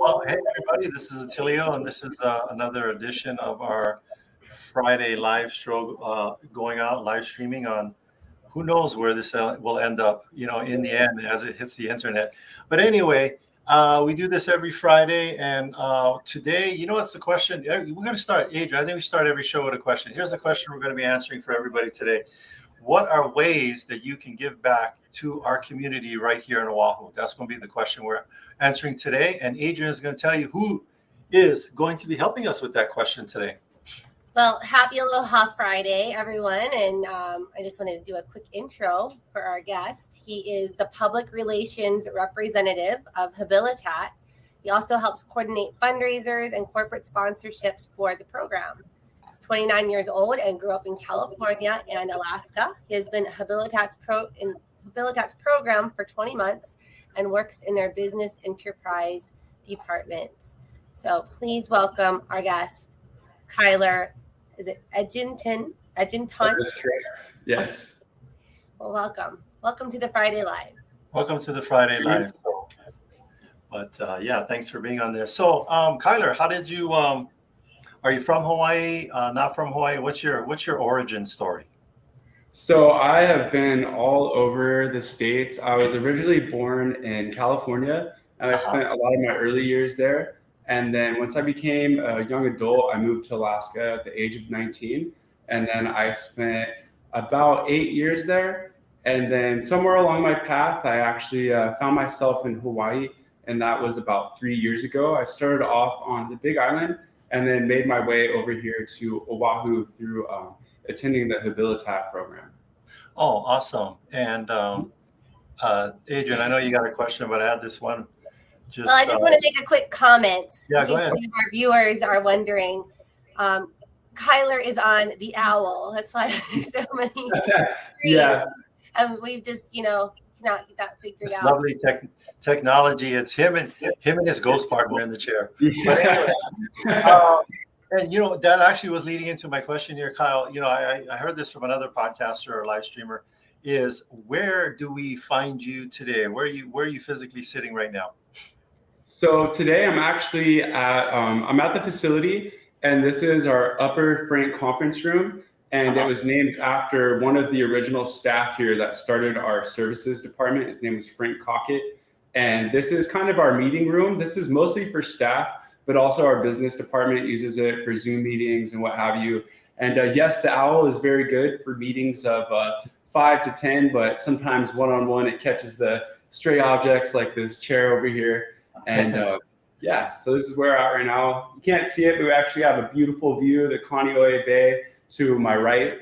Well, hey everybody, this is Attilio, and this is another edition of our Friday live show going out, live streaming on who knows where this will end up, in the end as it hits the internet. But anyway, we do this every Friday, and today, what's the question? We're going to start, Adrian, I think we start every show with a question. Here's the question we're going to be answering for everybody today. What are ways that you can give back to our community right here in Oahu? That's going to be the question we're answering today. And Adrian is going to tell you who is going to be helping us with that question today. Well, happy Aloha Friday, everyone. And I just wanted to do a quick intro for our guest. He is the public relations representative of Habilitat. He also helps coordinate fundraisers and corporate sponsorships for the program. 29 years old and grew up in California and Alaska. He has been Habilitat's program for 20 months and works in their business enterprise department. So please welcome our guest, Kyler. Is it Edginton? That's correct. Yes. Well, welcome. Welcome to the Friday Live. Welcome to the Friday Live. But thanks for being on this. So, Kyler, how did you? Are you from Hawaii? Not from Hawaii? What's your origin story? So I have been all over the States. I was originally born in California, and I spent a lot of my early years there. And then once I became a young adult, I moved to Alaska at the age of 19. And then I spent about 8 years there. And then somewhere along my path, I actually found myself in Hawaii. And that was about 3 years ago. I started off on the Big Island and then made my way over here to Oahu through attending the Habilitat program. Oh, awesome. And Adrian, I know you got a question, but I had this one. I just want to make a quick comment. Yeah, go ahead. Our viewers are wondering, Kyler is on the Owl. That's why there's so many. Yeah. And we've just, not get that figured out. Lovely technology. It's him and his ghost partner in the chair. Yeah. But anyway, and that actually was leading into my question here, Kyle. I heard this from another podcaster or live streamer. Is where do we find you today? Where are you physically sitting right now? So today I'm actually at the facility, and this is our Upper Frank conference room. And it was named after one of the original staff here that started our services department. His name was Frank Cockett. And this is kind of our meeting room. This is mostly for staff, but also our business department uses it for Zoom meetings and what have you. And yes, the Owl is very good for meetings of 5 to 10, but sometimes one-on-one it catches the stray objects like this chair over here. And so this is where we're at right now. You can't see it, but we actually have a beautiful view of the Kaneohe Bay to my right.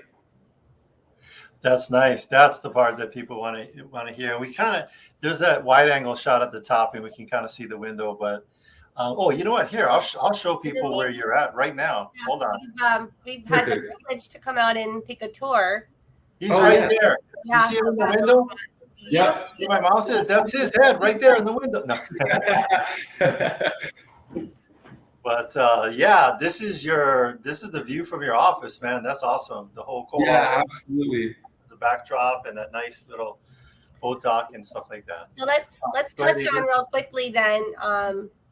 That's nice. That's the part that people want to hear. And we there's that wide angle shot at the top, and we can kind of see the window. But you know what? Here, I'll show people where you're at right now. Yeah, hold on. We've had the privilege to come out and take a tour. He's right there. Yeah. You see him in the window? Yeah. My mouse is. That's his head right there in the window. No. But this is the view from your office, man. That's awesome. The whole absolutely. The backdrop and that nice little boat dock and stuff like that. So let's touch on real quickly then.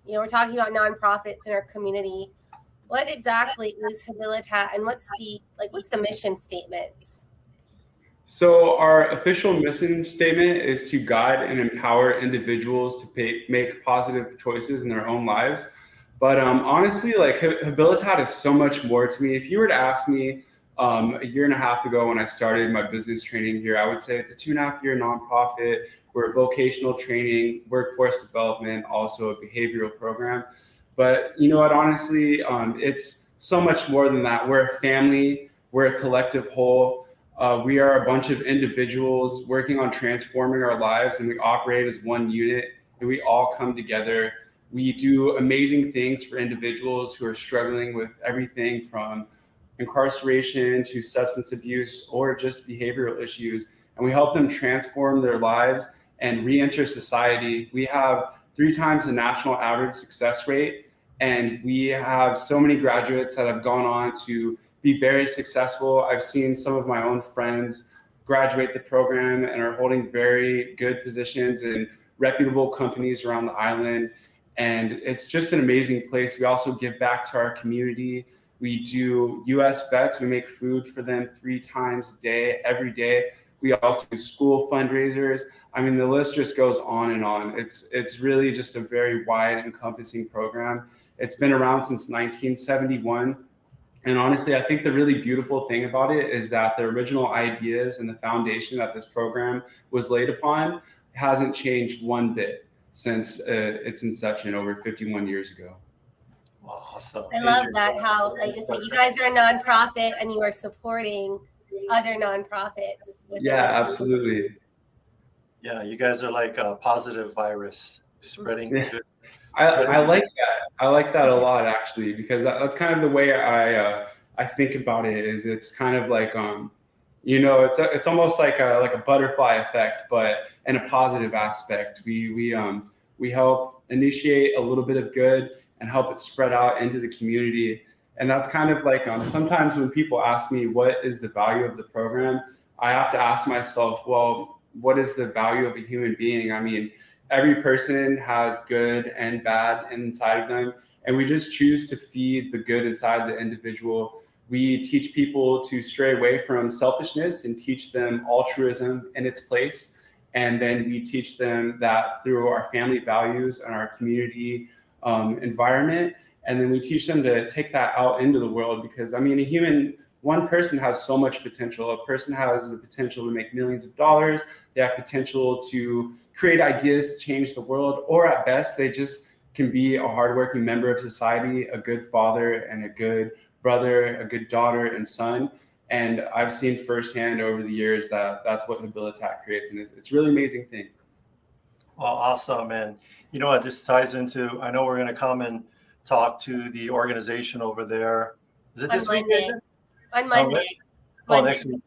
We're talking about nonprofits in our community. What exactly is Habilitat, and what's the mission statement? So our official mission statement is to guide and empower individuals to make positive choices in their own lives. But honestly, Habilitat is so much more to me. If you were to ask me a year and a half ago when I started my business training here, I would say it's a 2.5-year nonprofit. We're a vocational training, workforce development, also a behavioral program. But you know what, honestly, it's so much more than that. We're a family, we're a collective whole. We are a bunch of individuals working on transforming our lives, and we operate as one unit, and we all come together. We do amazing things for individuals who are struggling with everything from incarceration to substance abuse or just behavioral issues. And we help them transform their lives and re-enter society. We have 3 times the national average success rate. And we have so many graduates that have gone on to be very successful. I've seen some of my own friends graduate the program and are holding very good positions in reputable companies around the island. And it's just an amazing place. We also give back to our community. We do U.S. vets. We make food for them 3 times a day, every day. We also do school fundraisers. I mean, the list just goes on and on. It's really just a very wide, encompassing program. It's been around since 1971. And honestly, I think the really beautiful thing about it is that the original ideas and the foundation that this program was laid upon hasn't changed one bit since its inception over 51 years ago. Awesome. I love that, how, like you said, you guys are a nonprofit and you are supporting other nonprofits. Yeah, absolutely. Yeah, you guys are like a positive virus spreading good. I like that. I like that a lot, actually, because that's kind of the way I think about it. Is it's kind of like it's almost like a butterfly effect, but in a positive aspect. We help initiate a little bit of good and help it spread out into the community. And that's kind of like sometimes when people ask me what is the value of the program, I have to ask myself, well, what is the value of a human being? I mean, every person has good and bad inside of them, and we just choose to feed the good inside the individual. We teach people to stray away from selfishness and teach them altruism in its place. And then we teach them that through our family values and our community environment. And then we teach them to take that out into the world, because I mean, one person has so much potential. A person has the potential to make millions of dollars. They have potential to create ideas to change the world, or at best, they just can be a hardworking member of society, a good father and a good brother, a good daughter and son. And I've seen firsthand over the years that that's what Habilitat creates, and it's a really amazing thing. Well, awesome. And you know what, this ties into, I know we're going to come and talk to the organization over there. Is it this week? On Monday. Next week.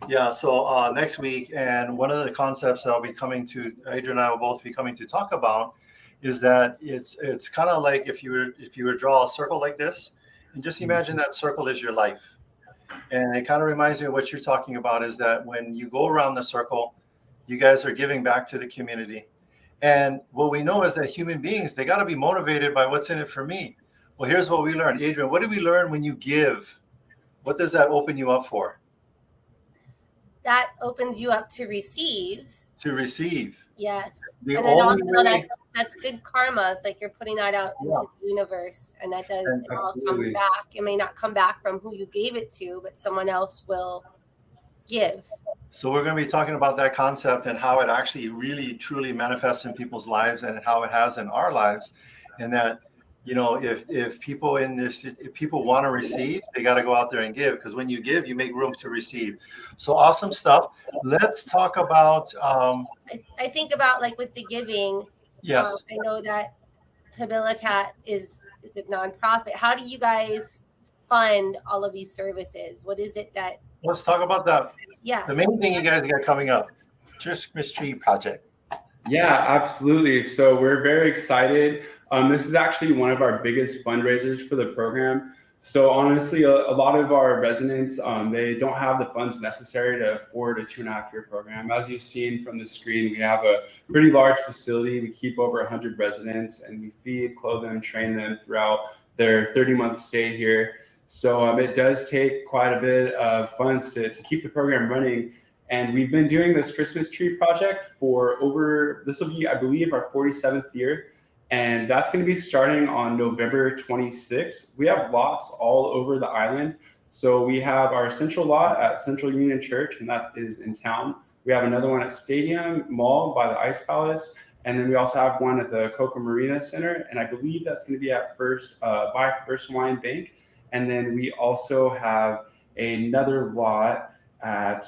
Yeah, so next week, and one of the concepts that I'll be coming to, Adrian and I will both be coming to talk about, is that it's kind of like if you were to draw a circle like this, and just imagine that circle is your life. And it kind of reminds me of what you're talking about, is that when you go around the circle, you guys are giving back to the community. And what we know is that human beings, they got to be motivated by what's in it for me. Well, here's what we learned. Adrian, what did we learn when you give? What does that open you up for? That opens you up to receive. To receive. Yes. And then also that's good karma. It's like you're putting that out into the universe, and that does, it all comes back. It may not come back from who you gave it to, but someone else will give. So we're going to be talking about that concept and how it actually really truly manifests in people's lives, and how it has in our lives. And that, you know, if people want to receive, they got to go out there and give, because when you give, you make room to receive. So awesome stuff. Let's talk about I think about, like, with the giving. Yes. I know that Habilitat is a nonprofit. How do you guys fund all of these services? What is it that? Let's talk about that. Yeah. The main thing you guys got coming up, Christmas tree project. Yeah, absolutely. So we're very excited. This is actually one of our biggest fundraisers for the program. So honestly, a lot of our residents, they don't have the funds necessary to afford a 2.5-year program. As you've seen from the screen, we have a pretty large facility. We keep over 100 residents, and we feed, clothe them, train them throughout their 30-month stay here. So it does take quite a bit of funds to keep the program running. And we've been doing this Christmas tree project for this will be, I believe, our 47th year. And that's going to be starting on November 26th. We have lots all over the island. So we have our central lot at Central Union Church, and that is in town. We have another one at Stadium Mall by the Ice Palace. And then we also have one at the Coca Marina Center. And I believe that's going to be at by First Hawaiian Bank. And then we also have another lot at,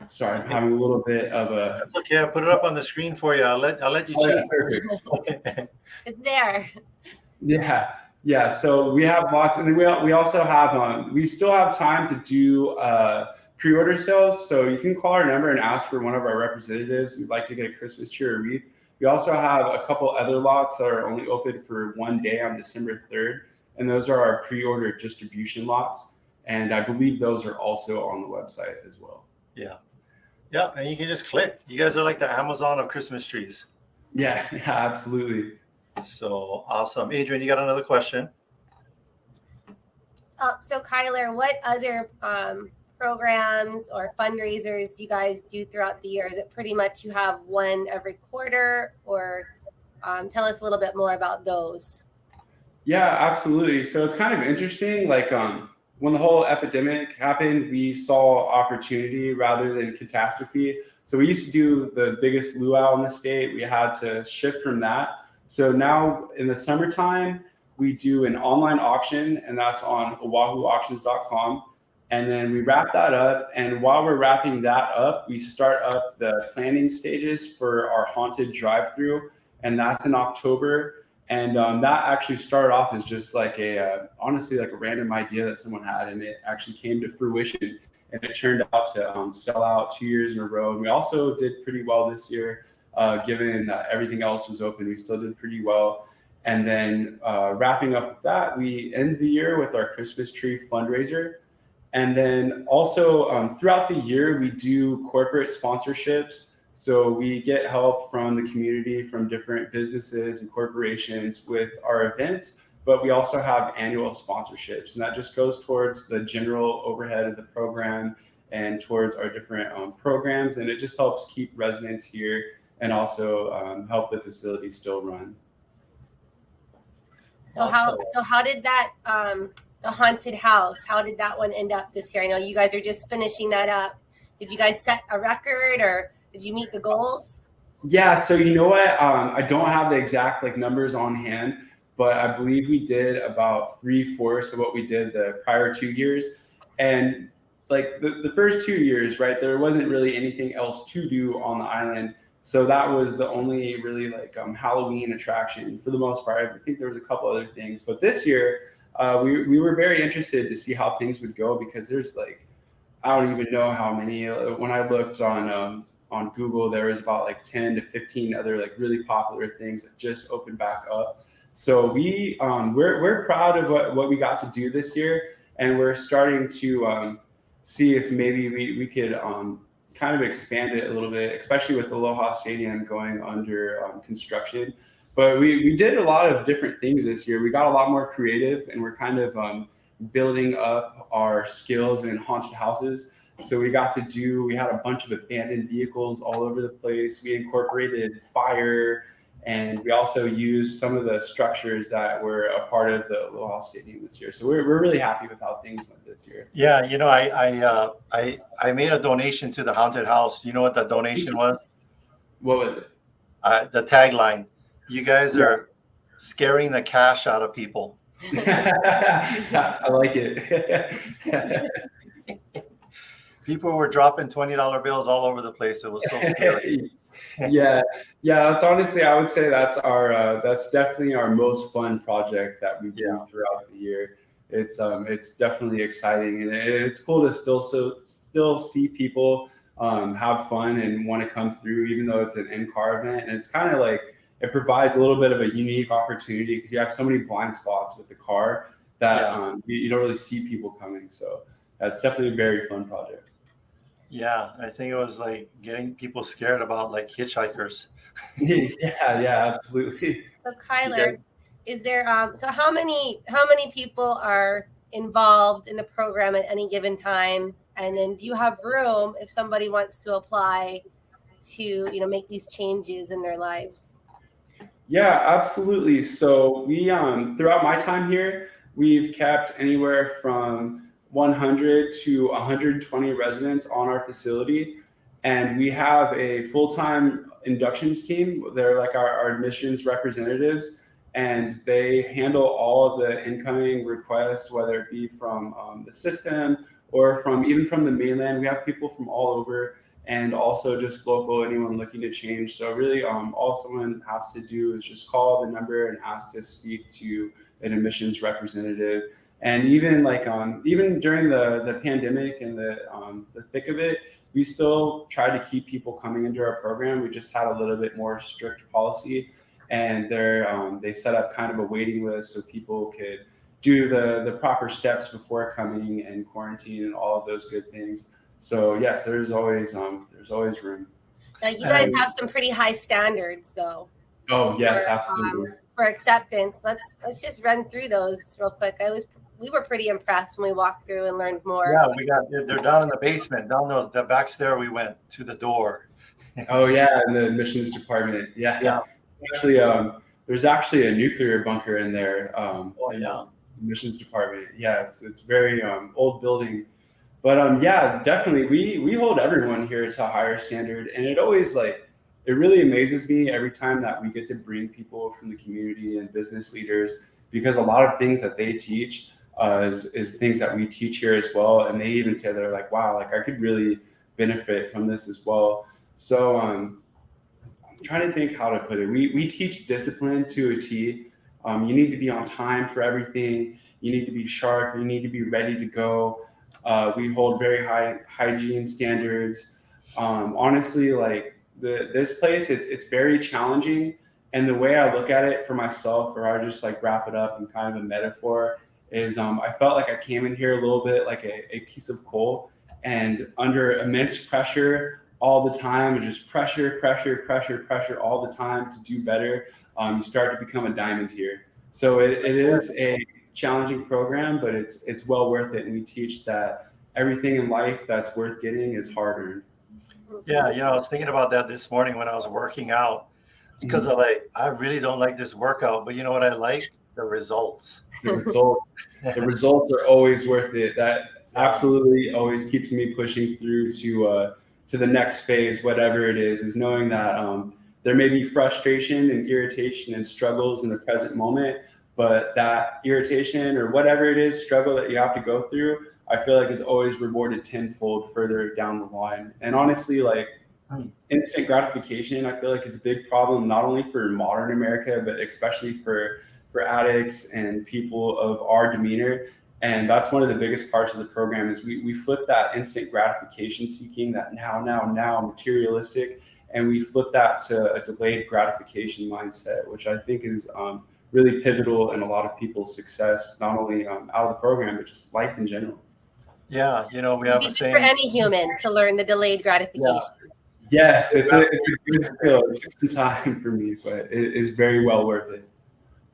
sorry, I'm having a little bit of a. That's okay. I'll put it up on the screen for you. I'll let you cheat. It's there. Yeah. So we have lots, and then we also have we still have time to do pre-order sales. So you can call our number and ask for one of our representatives who'd like to get a Christmas tree or wreath. We also have a couple other lots that are only open for one day on December 3rd, and those are our pre-order distribution lots. And I believe those are also on the website as well. Yeah, and you can just click. You guys are like the Amazon of Christmas trees. Yeah, absolutely. So awesome. Adrian, you got another question? So Kyler, what other programs or fundraisers you guys do throughout the year? Is it pretty much you have one every quarter, or tell us a little bit more about those? Yeah, absolutely. So it's kind of interesting. Like when the whole epidemic happened, we saw opportunity rather than catastrophe. So we used to do the biggest luau in the state. We had to shift from that. So now in the summertime, we do an online auction, and that's on oahuauctions.com. And then we wrap that up. And while we're wrapping that up, we start up the planning stages for our haunted drive-through, and that's in October. And that actually started off as just like honestly, like a random idea that someone had, and it actually came to fruition. And it turned out to sell out 2 years in a row. And we also did pretty well this year, given that everything else was open. We still did pretty well. And then wrapping up with that, we end the year with our Christmas tree fundraiser. And then also throughout the year, we do corporate sponsorships. So we get help from the community, from different businesses and corporations with our events, but we also have annual sponsorships, and that just goes towards the general overhead of the program and towards our different programs, and it just helps keep residents here and also help the facility still run. So how did that the haunted house, how did that one end up this year? I know you guys are just finishing that up. Did you guys set a record, or did you meet the goals? Yeah, so you know what? I don't have the exact numbers on hand, but I believe we did about 3/4 of what we did the prior 2 years. And the first 2 years, right, there wasn't really anything else to do on the island. So that was the only really Halloween attraction for the most part. I think there was a couple other things, but this year we were very interested to see how things would go, because there's I don't even know how many. When I looked on Google, there was about 10 to 15 other really popular things that just opened back up. So we're proud of what we got to do this year, and we're starting to see if maybe we could kind of expand it a little bit, especially with Aloha Stadium going under construction. But we did a lot of different things this year. We got a lot more creative, and we're kind of building up our skills in haunted houses. So we had a bunch of abandoned vehicles all over the place. We incorporated fire, and we also used some of the structures that were a part of the Aloha Stadium this year. So we're really happy with how things went this year. Yeah, I made a donation to the haunted house. You know what the donation was? What was it? The tagline: "You guys are scaring the cash out of people." I like it. People were dropping $20 bills all over the place. It was so scary. Yeah. That's honestly, I would say that's that's definitely our most fun project that we do throughout the year. It's definitely exciting, and it's cool to still see people have fun and want to come through, even though it's an in-car event. And it's kind of it provides a little bit of a unique opportunity, because you have so many blind spots with the car that you don't really see people coming. So that's definitely a very fun project. Yeah, I think it was getting people scared about hitchhikers. Yeah, absolutely. So Kyler, is there so how many people are involved in the program at any given time? And then do you have room if somebody wants to apply to make these changes in their lives? Yeah, absolutely. So we throughout my time here, we've kept anywhere from 100 to 120 residents on our facility, and we have a full-time inductions team. They're our admissions representatives, and they handle all of the incoming requests, whether it be from the system or even from the mainland. We have people from all over, and also just local, anyone looking to change. So really all someone has to do is just call the number and ask to speak to an admissions representative. And even even during the pandemic and the thick of it, we still try to keep people coming into our program. We just had a little bit more strict policy, and they set up kind of a waiting list so people could do the proper steps before coming, and quarantine and all of those good things. So yes, there's always room. Now you guys have some pretty high standards, though. Oh yes, absolutely. for acceptance. Let's just run through those real quick. We were pretty impressed when we walked through and learned more. Yeah, they're down in the basement, down the back stair. We went to the door. Oh yeah, in the admissions department. Yeah. Actually, there's actually a nuclear bunker in there. In the admissions department. Yeah, it's very old building. But yeah, definitely we hold everyone here to a higher standard, and it always it really amazes me every time that we get to bring people from the community and business leaders, because a lot of things that they teach is things that we teach here as well, and they even say they're like, wow, I could really benefit from this as well. So I'm trying to think how to put it. We teach discipline to a T. You need to be on time for everything. You need to be sharp. You need to be ready to go. We hold very high hygiene standards. Honestly, this place, it's very challenging. And the way I look at it for myself, or I just wrap it up in kind of a metaphor, is I felt like I came in here a little bit like a piece of coal, and under immense pressure all the time, and just pressure all the time to do better, you start to become a diamond here. So it is a challenging program, but it's well worth it. And we teach that everything in life that's worth getting is hard earned. Yeah, I was thinking about that this morning when I was working out, because I really don't like this workout, but you know what I like? The results. The results are always worth it. That absolutely always keeps me pushing through to the next phase, whatever it is knowing that there may be frustration and irritation and struggles in the present moment, but that irritation or whatever it is, struggle that you have to go through, I feel like is always rewarded tenfold further down the line. And honestly, instant gratification, I feel like is a big problem, not only for modern America, but especially for addicts and people of our demeanor. And that's one of the biggest parts of the program is we flip that instant gratification seeking, that now materialistic, and we flip that to a delayed gratification mindset, which I think is really pivotal in a lot of people's success, not only out of the program, but just life in general. Yeah, we have a saying for any human to learn the delayed gratification. Yes, it's a good skill. It took some time for me, but it is very well worth it.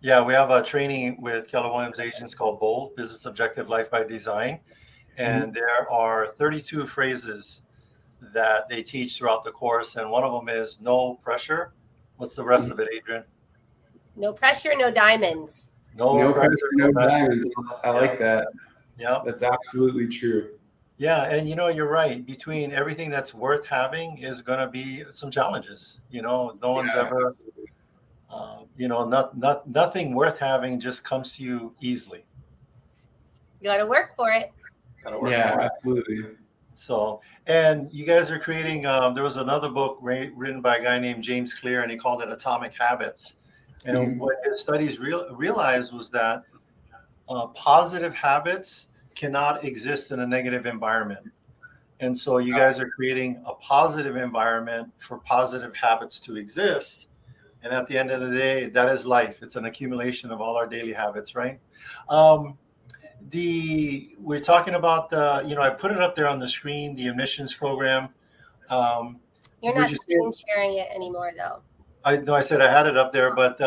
Yeah, we have a training with Keller Williams agents called BOLD, Business Objective Life by Design. And there are 32 phrases that they teach throughout the course. And one of them is no pressure. What's the rest of it, Adrian? No pressure, no diamonds. No pressure, no diamonds. I like that. Yeah. That's absolutely true. Yeah. And you're right. Between everything that's worth having is going to be some challenges. No one's ever... nothing worth having just comes to you easily. You got to work for it. Absolutely. So, and you guys are creating, there was another book written by a guy named James Clear, and he called it Atomic Habits. And what his studies realized was that positive habits cannot exist in a negative environment. And so you guys are creating a positive environment for positive habits to exist. And at the end of the day, that is life. It's an accumulation of all our daily habits, right? We're talking about I put it up there on the screen, the admissions program. You're not sharing it anymore, though. I said I had it up there, but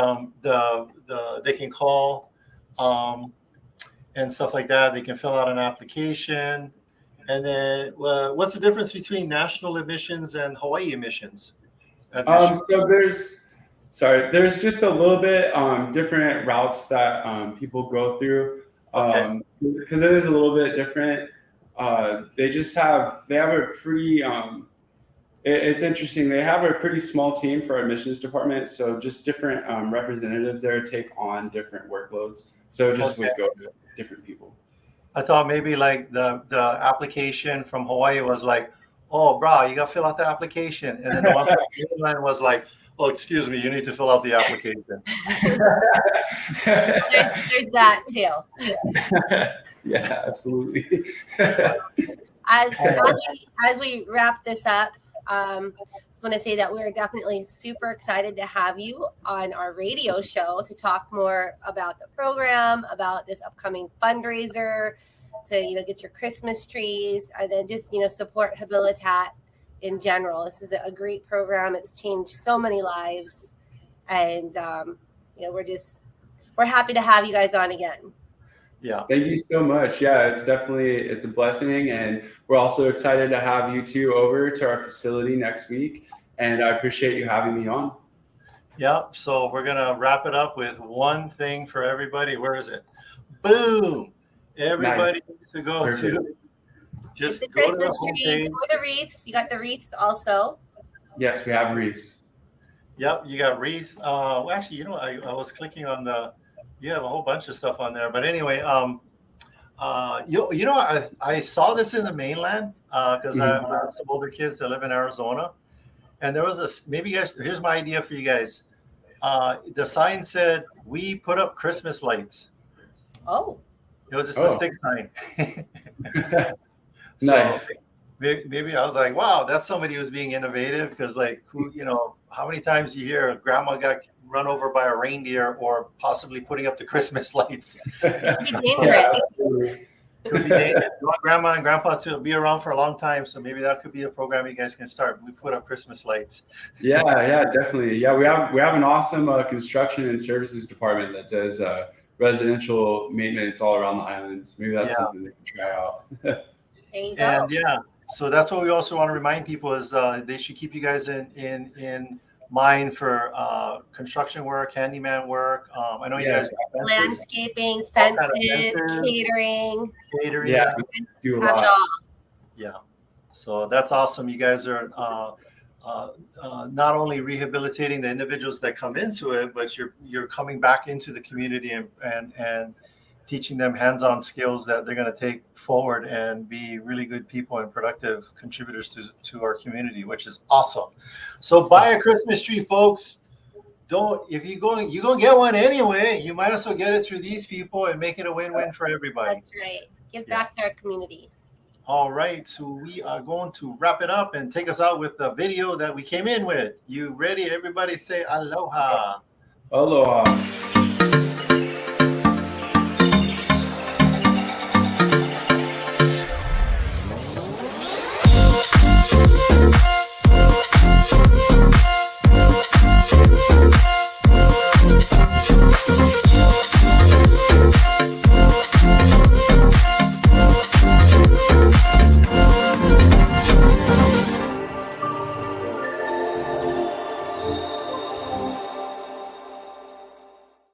they can call and stuff like that. They can fill out an application. And then what's the difference between national admissions and Hawaii admissions? So there's just a little bit different routes that people go through, because it is a little bit different. They have a pretty it's interesting. They have a pretty small team for our admissions department, so just different representatives there take on different workloads. So it just would go to different people. I thought maybe the application from Hawaii was like, oh, bro, you got to fill out the application, and then the one from Mainland was like, oh, excuse me, you need to fill out the application. there's that too. Yeah, absolutely. As we wrap this up, just want to say that we're definitely super excited to have you on our radio show to talk more about the program, about this upcoming fundraiser, to get your Christmas trees, and then just support Habilitat in general. This is a great program. It's changed so many lives, and we're happy to have you guys on again. Yeah. Thank you so much. Yeah, it's a blessing, and we're also excited to have you two over to our facility next week. And I appreciate you having me on. Yeah. So we're gonna wrap it up with one thing for everybody. Where is it? Boom! Everybody needs to go to just the go to the Christmas trees homepage. or the wreaths. You got the wreaths also. Yes, we have wreaths. Yep, you got wreaths. Well, actually, I was clicking on you have a whole bunch of stuff on there. But anyway, I saw this in the mainland because I have some older kids that live in Arizona, and there was maybe you guys. Here's my idea for you guys. The sign said, "We put up Christmas lights." Oh. It was just a stick sign. Nice. So maybe I was like, wow, that's somebody who's being innovative, because how many times you hear grandma got run over by a reindeer or possibly putting up the Christmas lights? It could be dangerous. Could be dangerous. You want grandma and grandpa to be around for a long time, so maybe that could be a program you guys can start. We put up Christmas lights. Yeah, definitely. Yeah, we have an awesome construction and services department that does residential maintenance all around the islands. Maybe that's something they can try out. There you go. And so that's what we also want to remind people is they should keep you guys in mind for construction work, handyman work. I know you guys landscaping, fences, catering. Yeah, do a lot. Have it all. Yeah, so that's awesome. You guys are not only rehabilitating the individuals that come into it, but you're coming back into the community and teaching them hands-on skills that they're going to take forward and be really good people and productive contributors to our community, which is awesome. So buy a Christmas tree, folks. If you're going to get one anyway, you might as well get it through these people and make it a win-win for everybody. That's right. Give back to our community. All right, so we are going to wrap it up and take us out with the video that we came in with. You ready? Everybody say aloha. Aloha.